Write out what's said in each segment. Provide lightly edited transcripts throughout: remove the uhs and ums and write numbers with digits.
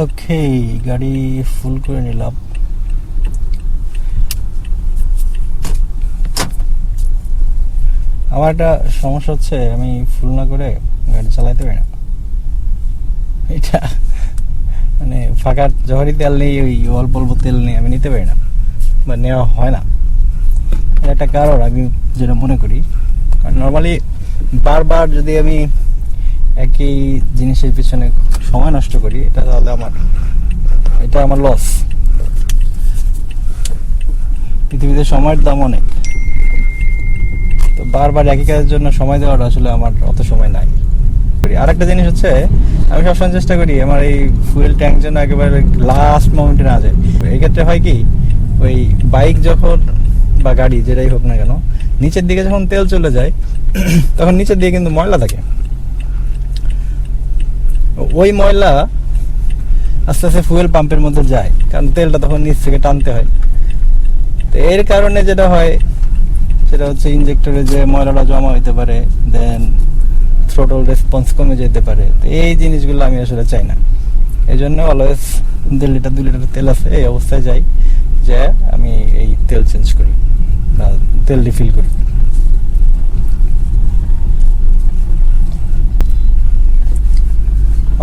ওকে, গাড়ি ফুল করে নিলাম। আমার একটা সমস্যা হচ্ছে, আমি ফুল না করে গাড়ি চালাইতে পারি না। এটা মানে ফাঁকা যখনই তেল নেই, ওই অল্প অল্প তেল নেই, আমি নিতে পারি না বা নেওয়া হয় না। এটা একটা কারণ আমি যেটা মনে করি। কারণ নর্মালি বারবার যদি আমি একই জিনিসের পিছনে সময় নষ্ট করি, তাহলে এটা আমার লস। পৃথিবীতে সময়ের দাম অনেক, তো বারবার একই কাজের জন্য সময় দেওয়াটা আসলে আমার অত সময় নাই। আর একটা জিনিস হচ্ছে, আমি সবসময় চেষ্টা করি আমার এই ফুয়েল ট্যাঙ্ক যেন একেবারে লাস্ট মোমেন্টে না যায়। এই ক্ষেত্রে হয় কি, ওই বাইক যখন বা গাড়ি যেটাই হোক না কেন, নিচের দিকে যখন তেল চলে যায় তখন নিচের দিকে কিন্তু ময়লা থাকে। ওই ময়লা আস্তে আস্তে ফুয়েল পাম্পের মধ্যে যায়, কারণ তেলটা তখন নিচ থেকে টানতে হয়। তো এর কারণে যেটা হয় সেটা হচ্ছে ইনজেক্টরে যে ময়লাটা জমা হইতে পারে, দেন থ্রোটল রেসপন্স কমে যেতে পারে। তো এই জিনিসগুলো আমি আসলে চাই না। এই জন্য অলওয়েজ 1.5 লিটার 2 লিটার তেল আছে, এই অবস্থায় যাই যে আমি এই তেল চেঞ্জ করি বা তেল রিফিল করি।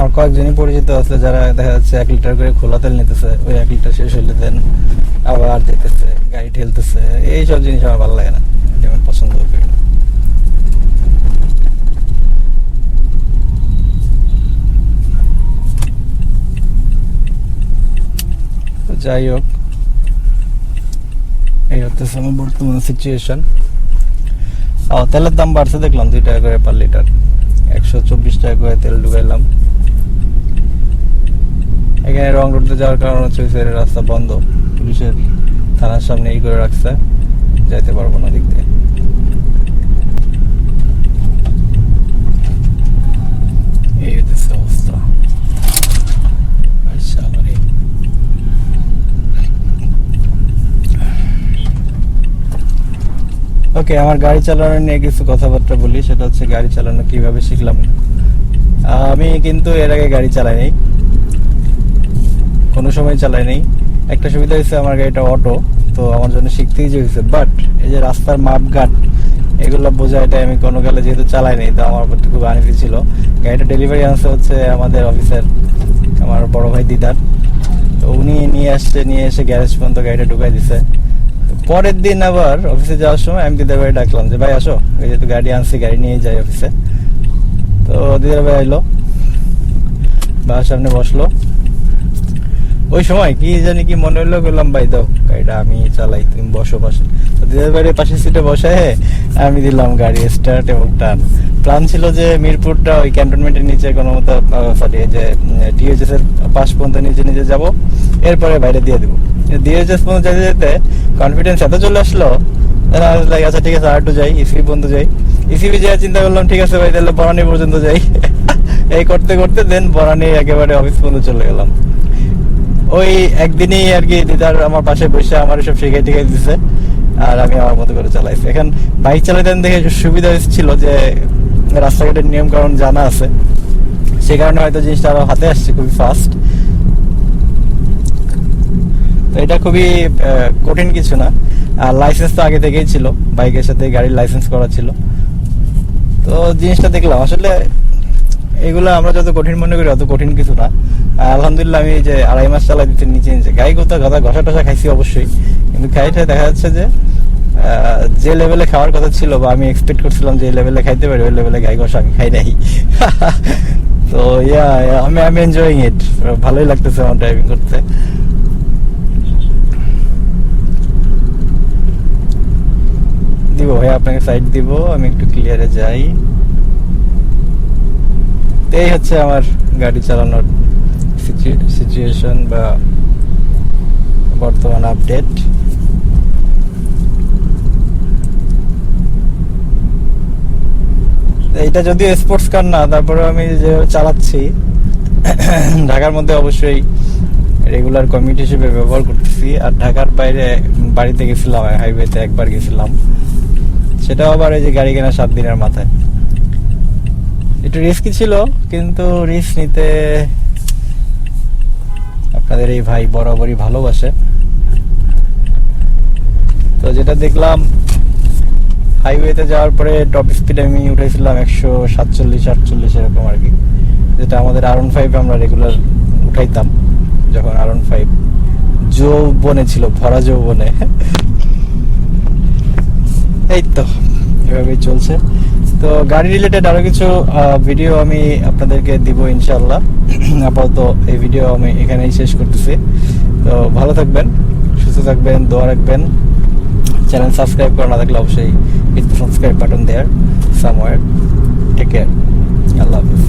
আর কয়েকজনই পরিচিত আছে যারা দেখা যাচ্ছে 1 লিটার করে খোলা তেল নিতেছে, ওই 1 লিটার শেষ হইলে দেন আবার যেতেছে, গাড়ি ঠেলতেছে। এইসব জিনিস আমার ভালো লাগে না, আমি পছন্দ করি না। যাই হোক, এই হচ্ছে আমার বর্তমান সিচুয়েশন। তেলের দাম বাড়ছে দেখলাম 2 টাকা করে পার লিটার, 124 টাকা করে তেল ঢুকাইলাম। এখানে রং রোডে যাওয়ার কারণ হচ্ছে রাস্তা বন্ধ, পুলিশের থানার সামনে এই করে রাখছে, যাইতে পারবো না দিক দিয়ে। এই হচ্ছে অবস্থা। ওকে, আমার গাড়ি চালানো নিয়ে কিছু কথাবার্তা বলি। সেটা হচ্ছে গাড়ি চালানো কিভাবে শিখলাম। আমি কিন্তু এর আগে গাড়ি চালাই নাই, কোনো সময় চালাই নাই। একটা সুবিধা হয়েছে, আমার গাড়িটা অটো, তো আমার জন্য শিখতেই যে হয়েছে। বাট এই যে রাস্তার মাপঘাট এগুলো বোঝা, এটা আমি কোনো কালে যেহেতু চালাই নাই, তো আমার প্রতি খুব আনইজি ছিল। গাড়িটা ডেলিভারি আনছে হচ্ছে আমাদের অফিসের আমার বড় ভাই দিদার, তো উনি নিয়ে এসে গ্যারেজ পর্যন্ত গাড়িটা ঢুকাই দিছে। পরের দিন আবার অফিসে যাওয়ার সময় আমি দিদার ভাই ডাকলাম যে ভাই আসো, এই যেহেতু গাড়ি আনছি, গাড়ি নিয়ে যাই অফিসে। তো দিদার ভাই আইলো, বাসার সামনে বসলো। ওই সময় কি জানি কি মনে হইলো, বললাম ভাই দাও গাড়িটা আমি চালাই, তুমি বসো পাশে। দিদার বাড়ির পাশের সিটে বসে আমি দিলাম গাড়ি স্টার্ট এবং টান। প্ল্যান ছিল যে মিরপুরটা ওই ক্যান্টনমেন্টের নিচে কোনো মতো, সরি যে ডিএইচএস এর পাশ পর্যন্ত নিচে যাবো, এরপরে বাইরে দিয়ে দেবো। ডিএইচএস পর্যন্ত যেতে যেতে কনফিডেন্স এত চলে আসলো, আচ্ছা ঠিক আছে আর একটু যাই, ইসিবি পর্যন্ত যাই। ইসিবি যাওয়ার চিন্তা করলাম, ঠিক আছে ভাই তাহলে বরানি পর্যন্ত যাই। এই করতে করতে দেন বরানি একেবারে অফিস পর্যন্ত চলে গেলাম। ওই একদিনই আর কি দিদার আমার পাশে বসে আমার সব শিখাই টিখাই দিচ্ছে, আর আমি আমার মতো করে চালাইছি। এখন বাইক চালাতেন দেখে সুবিধা ছিল যে রাস্তাঘাটের নিয়ম কানুন জানা আছে, সে কারণে হয়তো জিনিসটা আরো হাতে আসছে খুবই ফাস্ট। তো এটা খুবই কঠিন কিছু না। আর লাইসেন্স তো আগে থেকেই ছিল, বাইকের সাথে গাড়ির লাইসেন্স করা ছিল। তো জিনিসটা দেখলাম আসলে এগুলো আমরা যত কঠিন মনে করি অত কঠিন কিছু না। আলহামদুলিল্লাহ আমি যে 2.5 মাস চালাই দিতে নিচে গাড়ি কোথাও ঘষা টসা খাইছি অবশ্যই, কিন্তু গাড়িটা দেখা যাচ্ছে যে লেভেলে খাওয়ার কথা ছিল বা আমি এক্সপেক্ট করছিলাম যে লেভেলে খাইতে পারি, ওই লেভেলে গাড়ি ঘষা আমি খাই নাই। তো আমি এনজয়িং ইট, ভালোই লাগতেছে আমার ড্রাইভিং করতে। দিব ভাই আপনাকে সাইড দিব, আমি একটু ক্লিয়ারে যাই। এই হচ্ছে আমার গাড়ি চালানোর সিচুয়েশন বা বর্তমান আপডেট। এটা যদিও স্পোর্টস কার না, তারপরে আমি যে চালাচ্ছি ঢাকার মধ্যে অবশ্যই রেগুলার কমিউট হিসেবে ব্যবহার করতেছি। আর ঢাকার বাইরে বাড়িতে গেছিলাম, হাইওয়েতে একবার গেছিলাম, সেটাও আবার এই যে গাড়ি কেনা 7 দিনের মাথায়। একটু রিস্কি ছিল, কিন্তু রিস্ক নিতে আপনাদের এই ভাই বরাবরই ভালোবাসে। তো যেটা দেখলাম, হাইওয়েতে যাওয়ার পরে টপ স্পিড আমি উঠেছিলাম 147-48 এরকম আর কি, যেটা আমাদের R15 আমরা রেগুলার উঠাইতাম যখন R15 যৌবনে ছিল, ভরা যৌবনে। এই তো এভাবেই চলছে। তো গাড়ি রিলেটেড আরো কিছু ভিডিও আমি আপনাদেরকে দিব ইনশাআল্লাহ। আপাতত এই ভিডিও আমি এখানেই শেষ করতেছি। তো ভালো থাকবেন, সুস্থ থাকবেন, দোয়া রাখবেন। চ্যানেল সাবস্ক্রাইব করা না থাকলে অবশ্যই hit the subscribe button there somewhere. Take care, আল্লাহ হাফিজ।